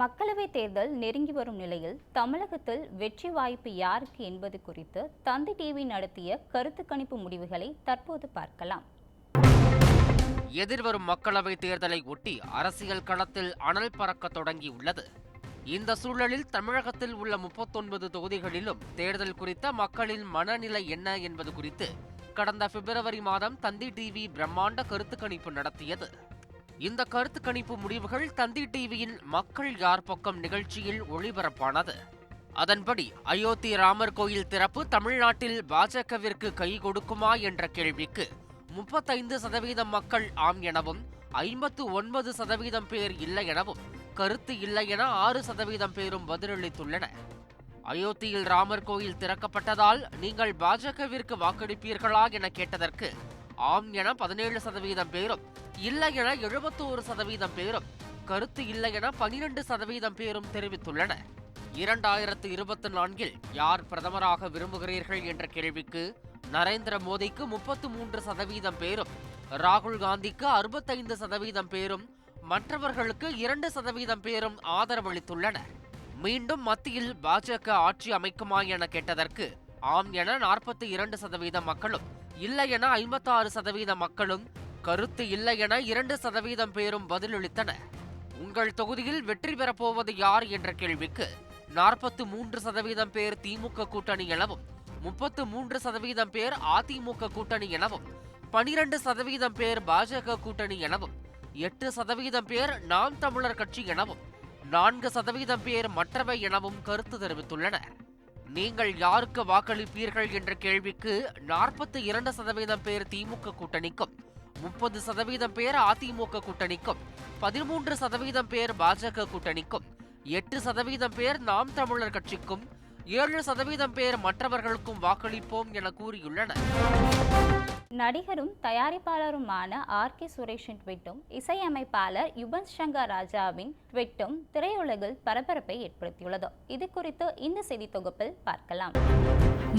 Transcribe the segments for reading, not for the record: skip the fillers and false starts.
மக்களவைத் தேர்தல் நெருங்கி வரும் நிலையில் தமிழகத்தில் வெற்றி வாய்ப்பு யாருக்கு என்பது குறித்து தந்தி டிவி நடத்திய கருத்து கணிப்பு முடிவுகளை தற்போது பார்க்கலாம். எதிர்வரும் மக்களவைத் தேர்தலை ஒட்டி அரசியல் களத்தில் அனல் பறக்க தொடங்கியுள்ளது. இந்த சூழலில் தமிழகத்தில் உள்ள 39 தொகுதிகளிலும் தேர்தல் குறித்த மக்களின் மனநிலை என்ன என்பது குறித்து கடந்த பிப்ரவரி மாதம் தந்தி டிவி பிரம்மாண்ட கருத்து கணிப்பு நடத்தியது. இந்த கருத்து கணிப்பு முடிவுகள் தந்தி டிவியின் மக்கள் யார் பக்கம் நிகழ்ச்சியில் ஒளிபரப்பானது. அதன்படி அயோத்தி ராமர் கோயில் திறப்பு தமிழ்நாட்டில் பாஜகவிற்கு கை கொடுக்குமா என்ற கேள்விக்கு 35% மக்கள் ஆம் எனவும் 59% பேர் இல்லை எனவும் கருத்து இல்லை என 6% பேரும் பதிலளித்துள்ளனர். அயோத்தியில் ராமர் கோயில் திறக்கப்பட்டதால் நீங்கள் பாஜகவிற்கு வாக்களிப்பீர்களா என கேட்டதற்கு ஆம் என 17% பேரும், இல்லை என 71% பேரும், கருத்து இல்லை என 12% பேரும் தெரிவித்துள்ளனர். 2024 யார் பிரதமராக விரும்புகிறீர்கள் என்ற கேள்விக்கு நரேந்திர மோடிக்கு 33% பேரும், ராகுல் காந்திக்கு 65% பேரும், மற்றவர்களுக்கு 2% பேரும் ஆதரவளித்துள்ளனர். மீண்டும் மத்தியில் பாஜக ஆட்சி அமைக்குமா என கேட்டதற்கு ஆம் என 42% மக்களும், இல்லை என 56% மக்களும், கருத்து இல்லை என 2% பேரும் பதிலளித்தனர். உங்கள் தொகுதியில் வெற்றி பெறப்போவது யார் என்ற கேள்விக்கு 43% பேர் திமுக கூட்டணி எனவும், 33% பேர் அதிமுக கூட்டணி எனவும், 12% பேர் பாஜக கூட்டணி எனவும், 8% பேர் நாம் தமிழர் கட்சி எனவும், 4% பேர் மற்றவை எனவும் கருத்து தெரிவித்துள்ளனர். நீங்கள் யாருக்கு வாக்களிப்பீர்கள் என்ற கேள்விக்கு 42% பேர் திமுக கூட்டணிக்கும், 30% பேர் அதிமுக கூட்டணிக்கும், 13% பேர் பாஜக கூட்டணிக்கும், 8% பேர் நாம் தமிழர் கட்சிக்கும், 7% பேர் மற்றவர்களுக்கும் வாக்களிப்போம் என கூறியுள்ளனர். நடிகரும் தயாரிப்பாளருமான ஆர்.கே. சுரேஷின் ட்வீட்டும் இசையமைப்பாளர் யுவன் சங்கர் ராஜாவின் ட்வீட்டும் திரையுலகில் பரபரப்பை ஏற்படுத்தியுள்ளது. இது குறித்து இந்த செய்தி தொகுப்பில் பார்க்கலாம்.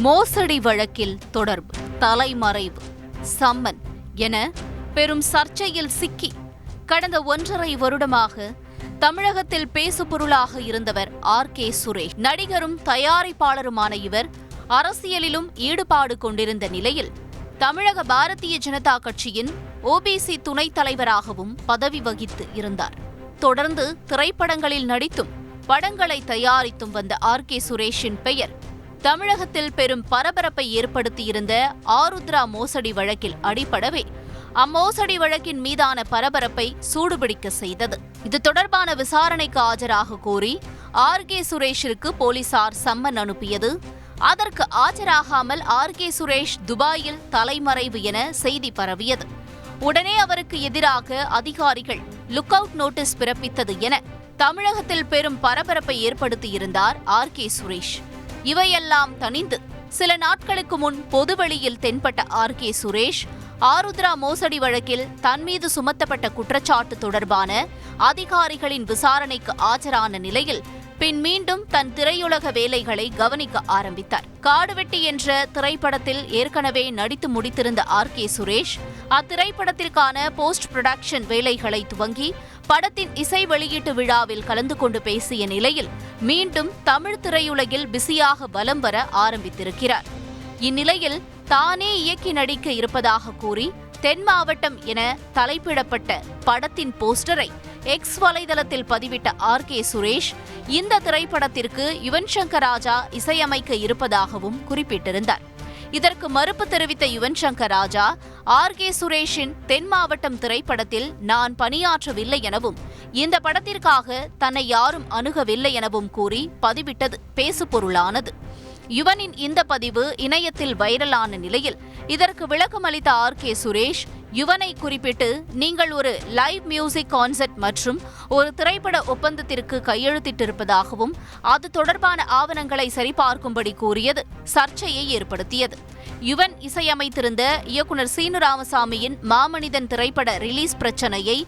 மோசடி வழக்கில் தொடர்பு, தலைமறைவு, சம்மன் என பெரும் சர்ச்சையில் சிக்கி கடந்த 1.5 வருடமாக தமிழகத்தில் பேசுபொருளாக இருந்தவர் ஆர்.கே. சுரேஷ். நடிகரும் தயாரிப்பாளருமான இவர் அரசியலிலும் ஈடுபாடு கொண்டிருந்த நிலையில் தமிழக பாரதிய ஜனதா கட்சியின் ஓபிசி துணைத் தலைவராகவும் பதவி வகித்து இருந்தார். தொடர்ந்து திரைப்படங்களில் நடித்தும் படங்களை தயாரித்தும் வந்த ஆர்.கே. சுரேஷின் பெயர் தமிழகத்தில் பெரும் பரபரப்பை ஏற்படுத்தியிருந்த ஆருத்ரா மோசடி வழக்கில் அடிபடவே அம்மோசடி வழக்கின் மீதான பரபரப்பை சூடுபிடிக்க செய்தது. இது தொடர்பான விசாரணைக்கு ஆஜராக கோரி ஆர்.கே. சுரேஷிற்கு போலீசார் சம்மன் அனுப்பியது. அதற்கு ஆஜராகாமல் ஆர்.கே. சுரேஷ் துபாயில் தலைமறைவு என செய்தி பரவியது. உடனே அவருக்கு எதிராக அதிகாரிகள் லுக் அவுட் நோட்டீஸ் பிறப்பித்தது என தமிழகத்தில் பெரும் பரபரப்பை ஏற்படுத்தியிருந்தார் ஆர்.கே. சுரேஷ். இவையெல்லாம் தணிந்து சில நாட்களுக்கு முன் பொதுவெளியில் தென்பட்ட ஆர்.கே. சுரேஷ் ஆருத்ரா மோசடி வழக்கில் தன் மீது சுமத்தப்பட்ட குற்றச்சாட்டு தொடர்பான அதிகாரிகளின் விசாரணைக்கு ஆஜரான நிலையில் பின் மீண்டும் தன் திரையுலக வேலைகளை கவனிக்க ஆரம்பித்தார். காடுவெட்டி என்ற திரைப்படத்தில் ஏற்கனவே நடித்து முடித்திருந்த ஆர்.கே. சுரேஷ் அத்திரைப்படத்திற்கான போஸ்ட் புரொடக்ஷன் வேலைகளை துவங்கி படத்தின் இசை வெளியீட்டு விழாவில் கலந்து கொண்டு பேசிய நிலையில் மீண்டும் தமிழ் திரையுலகில் பிஸியாக வலம் வர ஆரம்பித்திருக்கிறார். இந்நிலையில் தானே இயக்கி நடிக்க இருப்பதாக கூறி தென் மாவட்டம் என தலைப்பிடப்பட்ட படத்தின் போஸ்டரை எக்ஸ் வலைதளத்தில் பதிவிட்ட ஆர்.கே. சுரேஷ் இந்த திரைப்படத்திற்கு யுவன் சங்கர் ராஜா இசையமைக்க இருப்பதாகவும் குறிப்பிட்டிருந்தார். இதற்கு மறுப்பு தெரிவித்த யுவன் சங்கர் ராஜா ஆர்.கே. சுரேஷின் தென் மாவட்டம் திரைப்படத்தில் நான் பணியாற்றவில்லை எனவும் இந்த படத்திற்காக தன்னை யாரும் அணுகவில்லை எனவும் கூறி பதிவிட்டது பேசுபொருளானது. யுவனின் இந்த பதிவு இணையத்தில் வைரலான நிலையில் இதற்கு விளக்கம் அளித்த ஆர்.கே. சுரேஷ் யுவனை குறிப்பிட்டு நீங்கள் ஒரு லைவ் மியூசிக் கான்சர்ட் மற்றும் ஒரு திரைப்பட ஒப்பந்தத்திற்கு கையெழுத்திட்டிருப்பதாகவும் அது தொடர்பான ஆவணங்களை சரிபார்க்கும்படி கூறியது சர்ச்சையை ஏற்படுத்தியது. யுவன் இசையமைத்திருந்த இயக்குனர் சீனு ராமசாமியின் மாமனிதன் திரைப்பட ரிலீஸ் பிரச்சனையை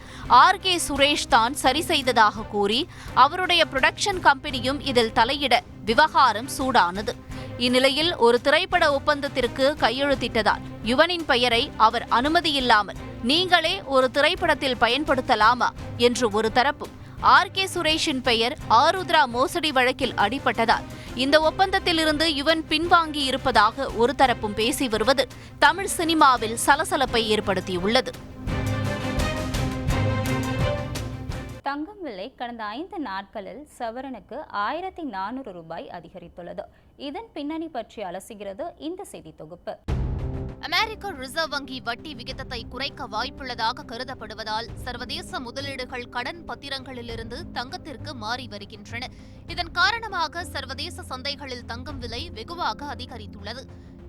ஆர்.கே. சுரேஷ் தான் சரி செய்ததாக கூறி அவருடைய புரொடக்ஷன் கம்பெனியும் இதில் தலையிட விவகாரம் சூடானது. இந்நிலையில் ஒரு திரைப்பட ஒப்பந்தத்திற்கு கையெழுத்திட்டதால் யுவனின் பெயரை அவர் அனுமதியில்லாமல் நீங்களே ஒரு திரைப்படத்தில் பயன்படுத்தலாமா என்று ஒரு தரப்பும், ஆர்கே சுரேஷின் பெயர் ஆருத்ரா மோசடி வழக்கில் அடிபட்டதால் இந்த ஒப்பந்தத்திலிருந்து யுவன் பின்வாங்கி இருப்பதாக ஒரு தரப்பும் பேசி வருவது தமிழ் சினிமாவில் சலசலப்பை ஏற்படுத்தியுள்ளது. தங்கம் விலை கடந்த 5 நாட்களில் சவரனுக்கு 1400 ரூபாய் அதிகரித்துள்ளது. இதன் பின்னணி பற்றி அலசுகிறது இந்த செய்தி தொகுப்பு. அமெரிக்க ரிசர்வ் வங்கி வட்டி விகிதத்தை குறைக்க வாய்ப்புள்ளதாக கருதப்படுவதால் சர்வதேச முதலீடுகள் கடன் பத்திரங்களிலிருந்து தங்கத்திற்கு மாறி வருகின்றன. இதன் காரணமாக சர்வதேச சந்தைகளில் தங்கம் விலை வெகுவாக அதிகரித்துள்ளது.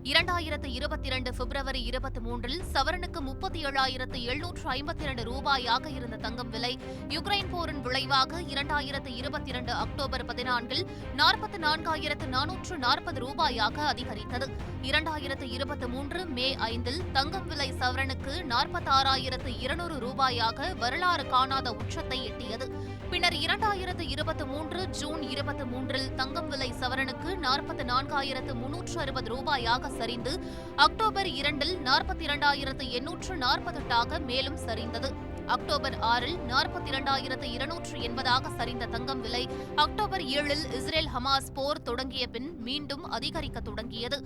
2022 பிப்ரவரி 23 சவரனுக்கு 37,752 ரூபாயாக இருந்த தங்கம் விலை யுக்ரைன் போரின் விளைவாக 2022 அக்டோபர் 14 44,440 ரூபாயாக அதிகரித்தது. 2023 மே 5 தங்கம் விலை சவரனுக்கு 46,200 ரூபாயாக வரலாறு காணாத உச்சத்தை எட்டியது. பின்னர் 2023 ஜூன் 23 தங்கம் விலை சவரனுக்கு 44,360 ரூபாயாக சரிந்து அக்டோபர் 2 42,848 மேலும் சரிந்தது. அக்டோபர் 6 42,280 சரிந்த தங்கம் விலை அக்டோபர் 7 இஸ்ரேல் ஹமாஸ் போர் தொடங்கிய பின் மீண்டும் அதிகரிக்க தொடங்கியது.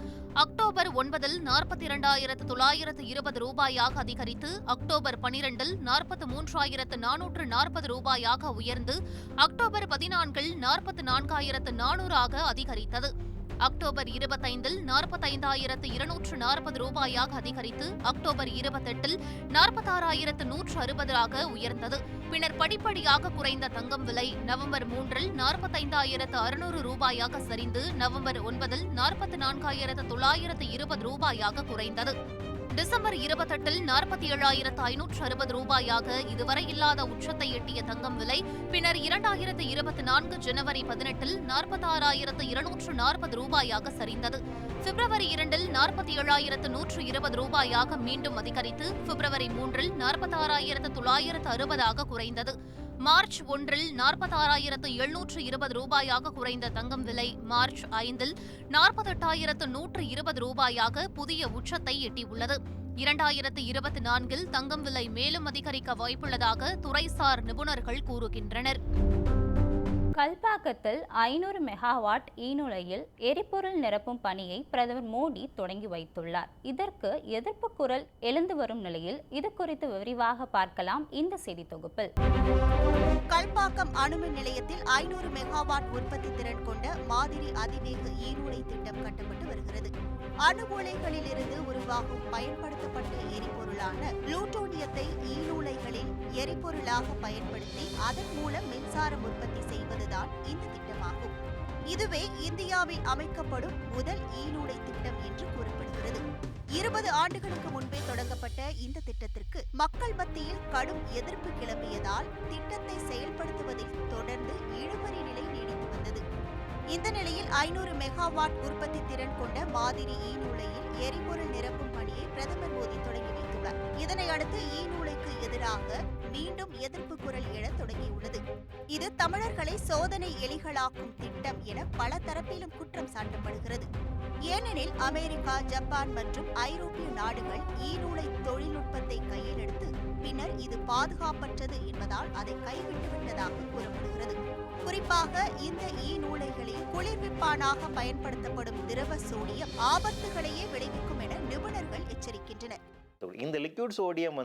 அக்டோபர் 9 42,920 ரூபாயாக அதிகரித்து அக்டோபர் 12 43,440 ரூபாயாக உயர்ந்து அக்டோபர் 14 44,400 அதிகரித்தது. அக்டோபர் 25 45,240 ரூபாயாக அதிகரித்து அக்டோபர் 28 46,160 உயர்ந்தது. பின்னர் படிப்படியாக குறைந்த தங்கம் விலை நவம்பர் 3 45,600 ரூபாயாக சரிந்து நவம்பர் 9 44,920 ரூபாயாக குறைந்தது. டிசம்பர் 28 47,560 ரூபாயாக இதுவரை இல்லாத உச்சத்தை எட்டிய தங்கம் விலை பின்னர் 2024 ஜனவரி 18 46,240 ரூபாயாக சரிந்தது. பிப்ரவரி 2 47,120 ரூபாயாக மீண்டும் அதிகரித்து பிப்ரவரி 3 46,960 குறைந்தது. மார்ச் 1 46,720 ரூபாயாக குறைந்த தங்கம் விலை மார்ச் 5 48,120 ரூபாயாக புதிய உச்சத்தை எட்டியுள்ளது. 2024 தங்கம் விலை மேலும் அதிகரிக்க வாய்ப்புள்ளதாக துறைசார் நிபுணர்கள் கூறுகின்றனர். கல்பாக்கத்தில் 500 மெகாவாட் ஈநுழையில் எரிபொருள் நிரப்பும் பணியை பிரதமர் மோடி தொடங்கி வைத்துள்ளார். இதற்கு எதிர்ப்பு குரல் எழுந்து வரும் நிலையில் இது குறித்து விரிவாக பார்க்கலாம் இந்த செய்தி தொகுப்பில். கல்பாக்கம் அணுமின் நிலையத்தில் 500 மெகாவாட் உற்பத்தி திறன் கொண்ட மாதிரி அதிவேக ஈநுழை திட்டம் கட்டப்பட்டு வருகிறது. அணு உலைகளிலிருந்து உருவாகும் பயன்படுத்தப்பட்ட எரிபொருளான புளூட்டோனியத்தை ஈநுழைகளில் எரிபொருளாக பயன்படுத்தி அதன் மூலம் மின்சாரம் உற்பத்தி செய்வதுதான் இந்த திட்டமாகும். இதுவே இந்தியாவில் அமைக்கப்படும் முதல் ஈநுழை திட்டம் என்று கூறப்படுகிறது. 20 ஆண்டுகளுக்கு முன்பே தொடங்கப்பட்ட இந்த திட்டத்திற்கு மக்கள் மத்தியில் கடும் எதிர்ப்பு கிளம்பியதால் திட்டத்தை செயல்படுத்துவதில் தொடர்ந்து இழுபறி நிலை நீடித்து வந்தது. இந்த நிலையில் 500 மெகாவாட் உற்பத்தி திறன் கொண்ட மாதிரி ஈநுழையில் எரிபொருள் நிரப்பும் பணியை பிரதமர் மோடி தொடங்கி வைத்துள்ளார். இதனை அடுத்து ஈநுழைக்கு எதிராக மீண்டும் எதிர்ப்பு குரல் எழத் தொடங்கியுள்ளது. இது தமிழர்களை சோதனை எலிகளாக்கும் திட்டம் என பல தரப்பிலும் குற்றம் சாட்டப்படுகிறது. ஏனெனில் அமெரிக்கா, ஜப்பான் மற்றும் ஐரோப்பிய நாடுகள் ஈநுழை தொழில்நுட்பத்தை கையில் எடுத்து பின்னர் இது பாதுகாப்பற்றது என்பதால் அதை கைவிட்டுவிட்டதாக கூறப்படுகிறது. குறிப்பாக இந்த ஈநூலைகளில் குளிர்விப்பானாக பயன்படுத்தப்படும் திரவ சோடியம் ஆபத்துகளையே விளைவிக்கும் என நிபுணர்கள் எச்சரிக்கின்றனர். இந்த லிக்விட் சோடியம்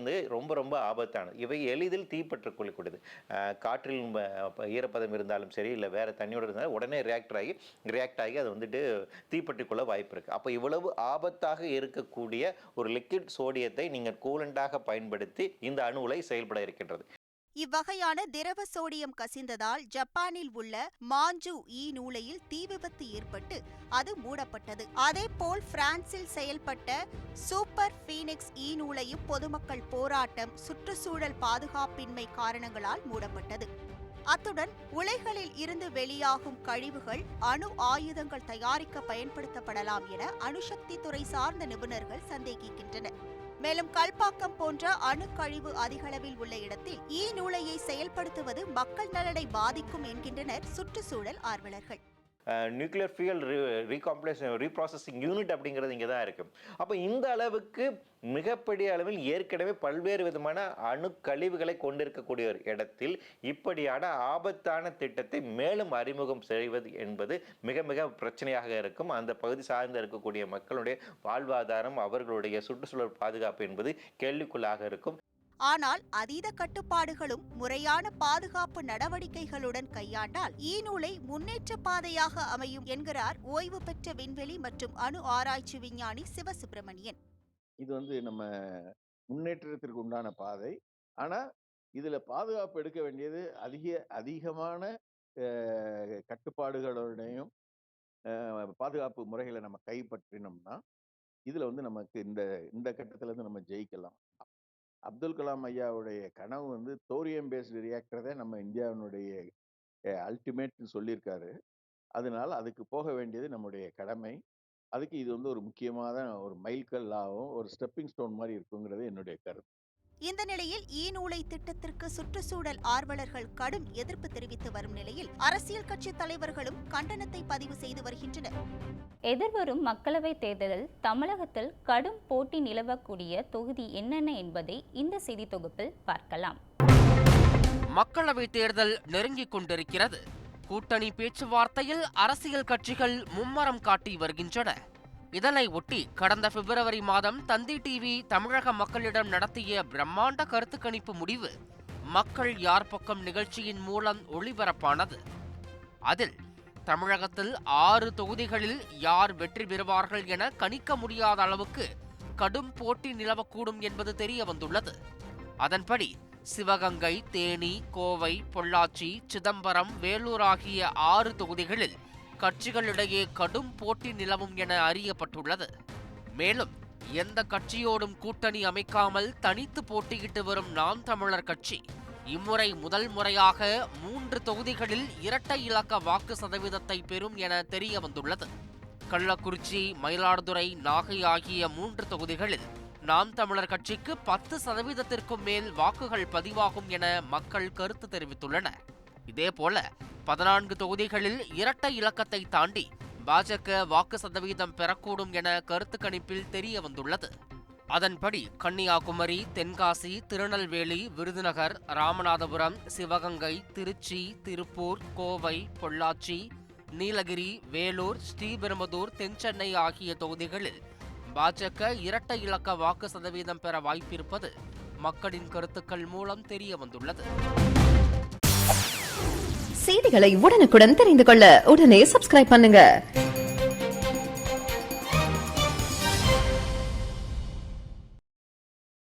ரொம்ப ஆபத்தானது. இவை எளிதில் தீப்பற்றக் கொள்ளக்கூடியது. காற்றில் ஈரப்பதம் இருந்தாலும் சரி, இல்லை வேற தண்ணியோடு இருந்தாலும் உடனே ரியாக்ட் ஆகி அது தீப்பற்றிக் கொள்ள வாய்ப்பு இருக்கு. அப்போ இவ்வளவு ஆபத்தாக இருக்கக்கூடிய ஒரு லிக்விட் சோடியத்தை நீங்கள் கூலண்டாக பயன்படுத்தி இந்த அணு உலை செயல்பட இருக்கின்றது. இவ்வகையான திரவ சோடியம் கசிந்ததால் ஜப்பானில் உள்ள மாஞ்சு ஈநூலையில் தீ விபத்து ஏற்பட்டு அது மூடப்பட்டது. அதேபோல் பிரான்சில் செயல்பட்ட சூப்பர் பீனிக்ஸ் ஈநூலையும் பொதுமக்கள் போராட்டம், சுற்றுச்சூழல் பாதுகாப்பின்மை காரணங்களால் மூடப்பட்டது. அத்துடன் உலைகளில் இருந்து வெளியாகும் கழிவுகள் அணு ஆயுதங்கள் தயாரிக்க பயன்படுத்தப்படலாம் என அணுசக்தி துறை சார்ந்த நிபுணர்கள் சந்தேகிக்கின்றனர். மேலும் கல்பாக்கம் போன்ற அணுக்கழிவு அதிகளவில் உள்ள இடத்தில் ஈநூலையை செயல்படுத்துவது மக்கள் நலனை பாதிக்கும் என்கின்றனர் சுற்றுச்சூழல் ஆர்வலர்கள். நியூக்ளியர் ஃபியூயல் ரீப்ராசஸிங் யூனிட் அப்படிங்கிறது இங்கே தான் இருக்குது. அப்போ இந்த அளவுக்கு மிகப்பெரிய அளவில் ஏற்கனவே பல்வேறு விதமான அணு கழிவுகளை கொண்டிருக்கக்கூடிய ஒரு இடத்தில் இப்படியான ஆபத்தான திட்டத்தை மேலும் அறிமுகம் செய்வது என்பது மிக மிக பிரச்சனையாக இருக்கும். அந்த பகுதி சார்ந்து இருக்கக்கூடிய மக்களுடைய வாழ்வாதாரம், அவர்களுடைய சுற்றுச்சூழல் பாதுகாப்பு என்பது கேள்விக்குள்ளாக இருக்கும். ஆனால் அதீத கட்டுப்பாடுகளும் முறையான பாதுகாப்பு நடவடிக்கைகளுடன் கையாண்டால் ஈநூலை முன்னேற்ற பாதையாக அமையும் என்கிறார் ஓய்வு பெற்ற விண்வெளி மற்றும் அணு ஆராய்ச்சி விஞ்ஞானி சிவசுப்பிரமணியன். இது நம்ம முன்னேற்றத்திற்கு உண்டான பாதை. ஆனா இதுல பாதுகாப்பு எடுக்க வேண்டியது அதிகமான கட்டுப்பாடுகளோடையும் பாதுகாப்பு முறைகளை நம்ம கைப்பற்றினோம்னா இதுல நமக்கு இந்த கட்டத்துல இருந்து நம்ம ஜெயிக்கலாம். அப்துல் கலாம் ஐயாவுடைய கனவு தோரியம் பேஸ்டு ரியாக்டர் தான் நம்ம இந்தியாவினுடைய அல்டிமேட்னு சொல்லியிருக்காரு. அதனால அதுக்கு போக வேண்டியது நம்முடைய கடமை. அதுக்கு இது ஒரு முக்கியமான ஒரு மைல்கல்லாகவும் ஒரு ஸ்டெப்பிங் ஸ்டோன் மாதிரி இருக்குங்கிறது என்னுடைய கருத்து. இந்த நிலையில் ஈநூலை திட்டத்திற்கு சுற்றுச்சூழல் ஆர்வலர்கள் கடும் எதிர்ப்பு தெரிவித்து வரும் நிலையில் அரசியல் கட்சி தலைவர்களும் கண்டனத்தை பதிவு செய்து வருகின்றனர். எதிர்வரும் மக்களவைத் தேர்தலில் தமிழகத்தில் கடும் போட்டி நிலவக்கூடிய தொகுதி என்னென்ன என்பதை இந்த செய்தி தொகுப்பில் பார்க்கலாம். மக்களவைத் தேர்தல் நெருங்கிக் கொண்டிருக்கிறது. கூட்டணி பேச்சுவார்த்தையில் அரசியல் கட்சிகள் மும்மரம் காட்டி வருகின்றன. இதனை ஒட்டி கடந்த பிப்ரவரி மாதம் தந்தி டிவி தமிழக மக்களிடம் நடத்திய பிரம்மாண்ட கருத்து கணிப்பு முடிவு மக்கள் யார் பக்கம் நிகழ்ச்சியின் மூலம் ஒளிபரப்பானது. அதில் தமிழகத்தில் 6 தொகுதிகளில் யார் வெற்றி பெறுவார்கள் என கணிக்க முடியாத அளவுக்கு கடும் போட்டி நிலவக்கூடும் என்பது தெரிய வந்துள்ளது. அதன்படி சிவகங்கை, தேனி, கோவை, பொள்ளாச்சி, சிதம்பரம், வேலூர் ஆகிய 6 தொகுதிகளில் கட்சிகளிடையே கடும் போட்டி நிலவும் என அறியப்பட்டுள்ளது. மேலும் எந்த கட்சியோடும் கூட்டணி அமைக்காமல் தனித்து போட்டியிட்டு வரும் நாம் தமிழர் கட்சி இம்முறை முதல் முறையாக 3 தொகுதிகளில் இரட்டை இலக்க வாக்கு சதவீதத்தை பெறும் என தெரிய வந்துள்ளது. கள்ளக்குறிச்சி, மயிலாடுதுறை, நாகை ஆகிய 3 தொகுதிகளில் நாம் தமிழர் கட்சிக்கு 10% மேல் வாக்குகள் பதிவாகும் என மக்கள் கருத்து தெரிவித்துள்ளனர். இதேபோல 14 தொகுதிகளில் இரட்டை இலக்கத்தை தாண்டி பாஜக வாக்கு சதவீதம் பெறக்கூடும் என கருத்து கணிப்பில் தெரிய வந்துள்ளது. அதன்படி கன்னியாகுமரி, தென்காசி, திருநெல்வேலி, விருதுநகர், ராமநாதபுரம், சிவகங்கை, திருச்சி, திருப்பூர், கோவை, பொள்ளாச்சி, நீலகிரி, வேலூர், ஸ்ரீபெரும்புதூர், தென்சென்னை ஆகிய தொகுதிகளில் பாஜக இரட்டை இலக்க வாக்கு சதவீதம் பெற வாய்ப்பிருப்பது மக்களின் கருத்துக்கள் மூலம் தெரிய வந்துள்ளது. செய்திகளை உடனுக்குடன் தெரிந்து கொள்ள உடனே சப்ஸ்கிரைப் பண்ணுங்க.